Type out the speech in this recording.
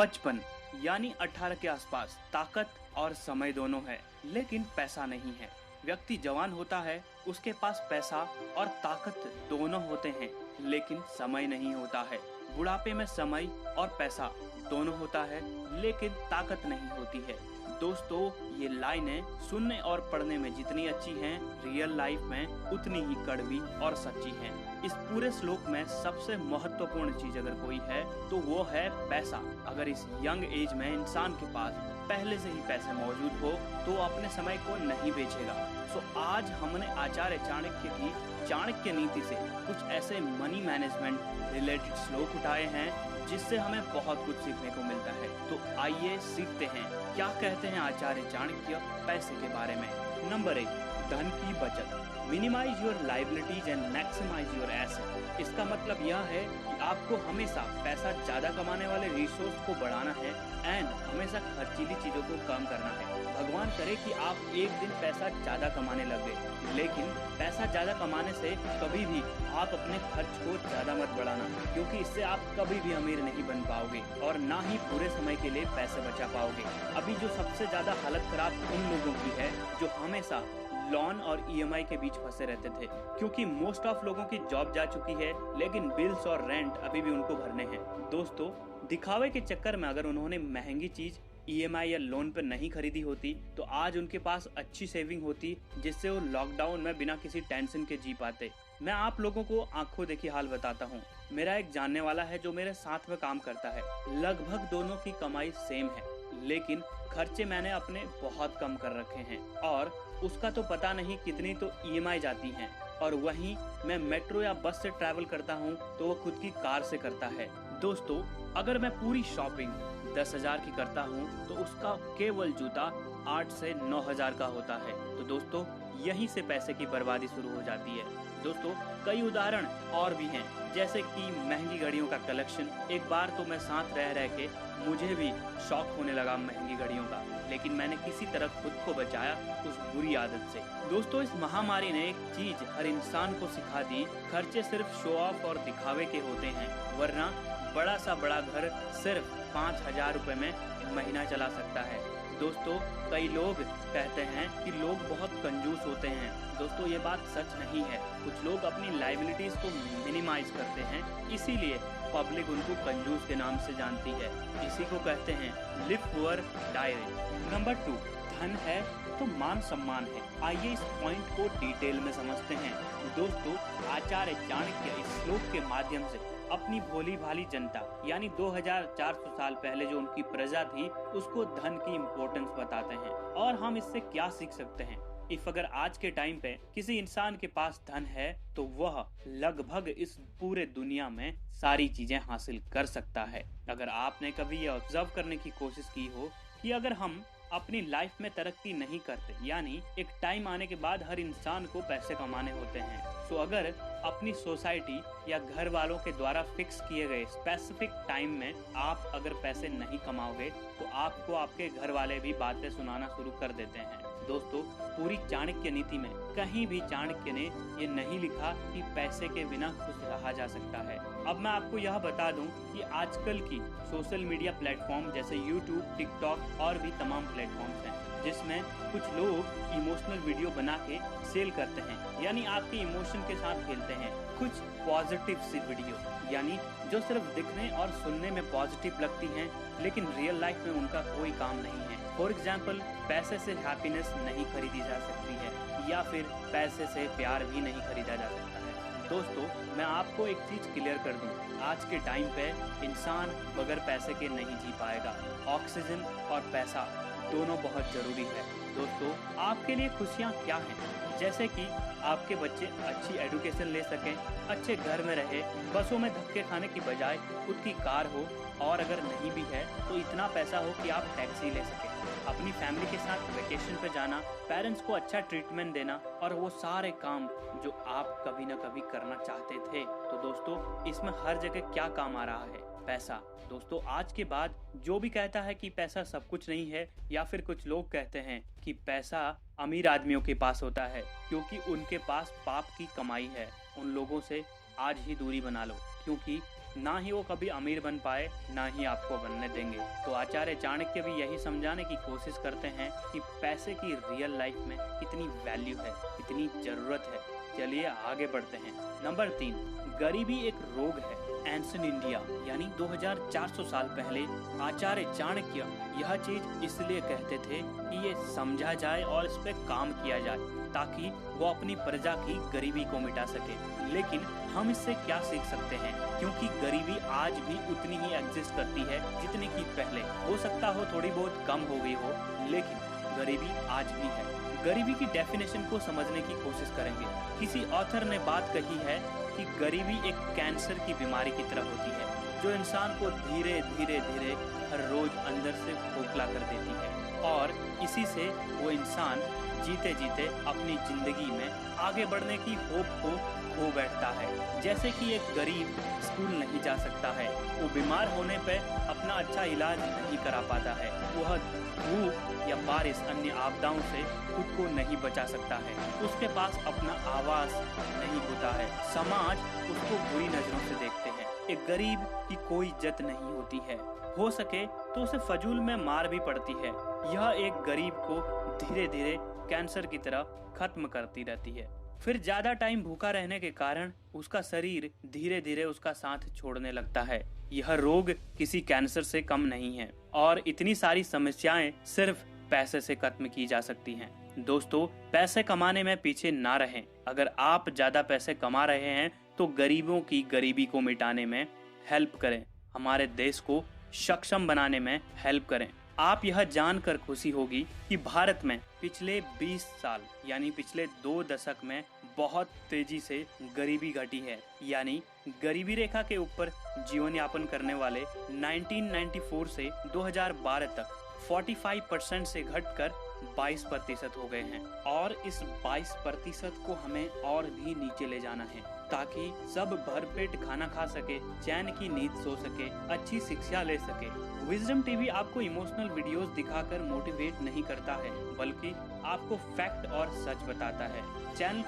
बचपन यानी 18 के आसपास ताकत और समय दोनों है, लेकिन पैसा नहीं है। व्यक्ति जवान होता है, उसके पास पैसा और ताकत दोनों होते हैं, लेकिन समय नहीं होता है। बुढ़ापे में समय और पैसा दोनों होता है, लेकिन ताकत नहीं होती है। दोस्तों, ये लाइनें सुनने और पढ़ने में जितनी अच्छी हैं, रियल लाइफ में उतनी ही कड़वी और सच्ची हैं। इस पूरे श्लोक में सबसे महत्वपूर्ण चीज अगर कोई है तो वो है पैसा। अगर इस यंग एज में इंसान के पास पहले से ही पैसे मौजूद हो तो अपने समय को नहीं बेचेगा। सो आज हमने आचार्य चाणक्य की चाणक्य नीति से कुछ ऐसे मनी मैनेजमेंट रिलेटेड श्लोक उठाए हैं जिससे हमें बहुत कुछ सीखने को मिलता है। तो आइए सीखते हैं क्या कहते हैं आचार्य चाणक्य पैसे के बारे में। नंबर 1, धन की बचत। Minimize your liabilities and maximize your asset. इसका मतलब यह है कि आपको हमेशा पैसा ज्यादा कमाने वाले रिसोर्स को बढ़ाना है एंड हमेशा खर्चीली चीजों को कम करना है। भगवान करे कि आप एक दिन पैसा ज्यादा कमाने लग गए, लेकिन पैसा ज्यादा कमाने से कभी भी आप अपने खर्च को ज्यादा मत बढ़ाना, क्योंकि इससे आप कभी भी अमीर नहीं बन पाओगे और ना ही पूरे समय के लिए पैसे बचा पाओगे। अभी जो सबसे ज्यादा हालत खराब उन लोगों की है जो हमेशा लोन और ईएमआई के बीच फंसे रहते थे, क्योंकि मोस्ट ऑफ लोगों की जॉब जा चुकी है लेकिन बिल्स और रेंट अभी भी उनको भरने हैं। दोस्तों, दिखावे के चक्कर में अगर उन्होंने महंगी चीज ईएमआई या लोन पर नहीं खरीदी होती तो आज उनके पास अच्छी सेविंग होती, जिससे वो लॉकडाउन में बिना किसी टेंशन के जी पाते। मैं आप लोगों को आंखों देखी हाल बताता हूँ। मेरा एक जानने वाला है जो मेरे साथ में काम करता है। लगभग दोनों की कमाई सेम है, लेकिन खर्चे मैंने अपने बहुत कम कर रखे हैं और उसका तो पता नहीं कितनी तो ईएमआई जाती हैं, और वहीं मैं मेट्रो या बस से ट्रैवल करता हूँ तो वो खुद की कार से करता है। दोस्तों, अगर मैं पूरी शॉपिंग 10,000 की करता हूँ तो उसका केवल जूता 8 से 9,000 का होता है। तो दोस्तों, यहीं से पैसे की बर्बादी शुरू हो जाती है। दोस्तों, कई उदाहरण और भी हैं, जैसे कि महंगी घड़ियों का कलेक्शन। एक बार तो मैं साथ रह के मुझे भी शौक होने लगा महंगी घड़ियों का, लेकिन मैंने किसी तरह खुद को बचाया उस बुरी आदत से। दोस्तों, इस महामारी ने एक चीज हर इंसान को सिखा दी, खर्चे सिर्फ शो ऑफ और दिखावे के होते हैं, वरना बड़ा सा बड़ा घर सिर्फ 5,000 रुपए में महीना चला सकता है। दोस्तों, कई लोग कहते हैं कि लोग बहुत कंजूस होते हैं। दोस्तों, ये बात सच नहीं है। कुछ लोग अपनी लायबिलिटीज को मिनिमाइज करते हैं, इसीलिए पब्लिक उनको कंजूस के नाम से जानती है। इसी को कहते हैं live poor die rich. Number 2, धन है तो मान सम्मान है। आइए इस पॉइंट को डिटेल में समझते हैं। दोस्तों, आचार्य चाणक्य इस श्लोक के माध्यम से अपनी भोली भाली जनता यानी 2400 साल पहले जो उनकी प्रजा थी उसको धन की इम्पोर्टेंस बताते हैं। और हम इससे क्या सीख सकते हैं? इफ अगर आज के टाइम पे किसी इंसान के पास धन है तो वह लगभग इस पूरे दुनिया में सारी चीजें हासिल कर सकता है। अगर आपने कभी ये ऑब्जर्व करने की कोशिश की हो कि अगर हम अपनी लाइफ में तरक्की नहीं करते, यानी एक टाइम आने के बाद हर इंसान को पैसे कमाने होते हैं, तो अगर अपनी सोसाइटी या घर वालों के द्वारा फिक्स किए गए स्पेसिफिक टाइम में आप अगर पैसे नहीं कमाओगे तो आपको आपके घर वाले भी बातें सुनाना शुरू कर देते हैं। दोस्तों, पूरी चाणक्य नीति में कहीं भी चाणक्य ने ये नहीं लिखा कि पैसे के बिना खुश रहा जा सकता है। अब मैं आपको यह बता दूं कि आजकल की सोशल मीडिया प्लेटफॉर्म जैसे यूट्यूब, टिकटॉक और भी तमाम प्लेटफॉर्म्स हैं, जिसमें कुछ लोग इमोशनल वीडियो बना के सेल करते हैं, यानी आपके इमोशन के साथ खेलते हैं। कुछ पॉजिटिव सी वीडियो, यानी जो सिर्फ दिखने और सुनने में पॉजिटिव लगती हैं, लेकिन रियल लाइफ में उनका कोई काम नहीं है। फॉर एग्जाम्पल, पैसे से हैप्पीनेस नहीं खरीदी जा सकती है, या फिर पैसे से प्यार भी नहीं खरीदा जा सकता है। दोस्तों, मैं आपको एक चीज क्लियर कर दूं, आज के टाइम पे इंसान बगैर पैसे के नहीं जी पाएगा। ऑक्सीजन और पैसा दोनों बहुत जरूरी है। दोस्तों, आपके लिए खुशियाँ क्या हैं? जैसे कि आपके बच्चे अच्छी एजुकेशन ले सकें, अच्छे घर में रहे, बसों में धक्के खाने की बजाय खुद की कार हो, और अगर नहीं भी है तो इतना पैसा हो कि आप टैक्सी ले सकें, अपनी फैमिली के साथ वेकेशन पे जाना, पेरेंट्स को अच्छा ट्रीटमेंट देना, और वो सारे काम जो आप कभी ना कभी करना चाहते थे। तो दोस्तों, इसमें हर जगह क्या काम आ रहा है? पैसा। दोस्तों, आज के बाद जो भी कहता है कि पैसा सब कुछ नहीं है, या फिर कुछ लोग कहते हैं कि पैसा अमीर आदमियों के पास होता है क्योंकि उनके पास पाप की कमाई है, उन लोगों से आज ही दूरी बना लो, क्योंकि ना ही वो कभी अमीर बन पाए, ना ही आपको बनने देंगे। तो आचार्य चाणक्य भी यही समझाने की कोशिश करते हैं कि पैसे की रियल लाइफ में कितनी वैल्यू है, कितनी जरूरत है। चलिए आगे बढ़ते हैं। नंबर 3, गरीबी एक रोग है। एंशिएंट इंडिया यानी 2400 साल पहले आचार्य चाणक्य यह चीज इसलिए कहते थे कि ये समझा जाए और इस पे काम किया जाए ताकि वो अपनी प्रजा की गरीबी को मिटा सके। लेकिन हम इससे क्या सीख सकते हैं, क्योंकि गरीबी आज भी उतनी ही एग्जिस्ट करती है जितनी की पहले। हो सकता हो थोड़ी बहुत कम हो गई हो, लेकिन गरीबी आज भी है। गरीबी की डेफिनेशन को समझने की कोशिश करेंगे। किसी ऑथर ने बात कही है कि गरीबी एक कैंसर की बीमारी की तरह होती है जो इंसान को धीरे धीरे धीरे हर रोज अंदर से खोखला कर देती है और इसी से वो इंसान जीते जीते अपनी जिंदगी में आगे बढ़ने की होप को खो बैठता है। जैसे कि एक गरीब स्कूल नहीं जा सकता है, वो बीमार होने पे अपना अच्छा इलाज नहीं करा पाता है, वह धूप या बारिश अन्य आपदाओं से खुद को नहीं बचा सकता है, उसके पास अपना आवास नहीं होता है, समाज उसको बुरी नजरों से देखते हैं। एक गरीब की कोई इज्जत नहीं होती है, हो सके तो उसे फजूल में मार भी पड़ती है। यह एक गरीब को धीरे धीरे कैंसर की तरह खत्म करती रहती है। फिर ज्यादा टाइम भूखा रहने के कारण उसका शरीर धीरे धीरे उसका साथ छोड़ने लगता है। यह रोग किसी कैंसर से कम नहीं है और इतनी सारी समस्याएं सिर्फ पैसे से खत्म की जा सकती हैं। दोस्तों, पैसे कमाने में पीछे ना रहें। अगर आप ज्यादा पैसे कमा रहे हैं तो गरीबों की गरीबी को मिटाने में हेल्प करें, हमारे देश को सक्षम बनाने में हेल्प करें। आप यह जानकर खुशी होगी कि भारत में पिछले 20 साल यानी पिछले 2 दशक में बहुत तेजी से गरीबी घटी है। यानी गरीबी रेखा के ऊपर जीवन यापन करने वाले 1994 से 2012 तक 45% से घटकर 22% हो गए हैं और इस 22% को हमें और भी नीचे ले जाना है ताकि सब भरपेट खाना खा सके, चैन की नींद सो सके, अच्छी शिक्षा ले सके। विजडम टीवी आपको इमोशनल वीडियोस दिखाकर मोटिवेट नहीं करता है, बल्कि आपको फैक्ट और सच बताता है। चैनल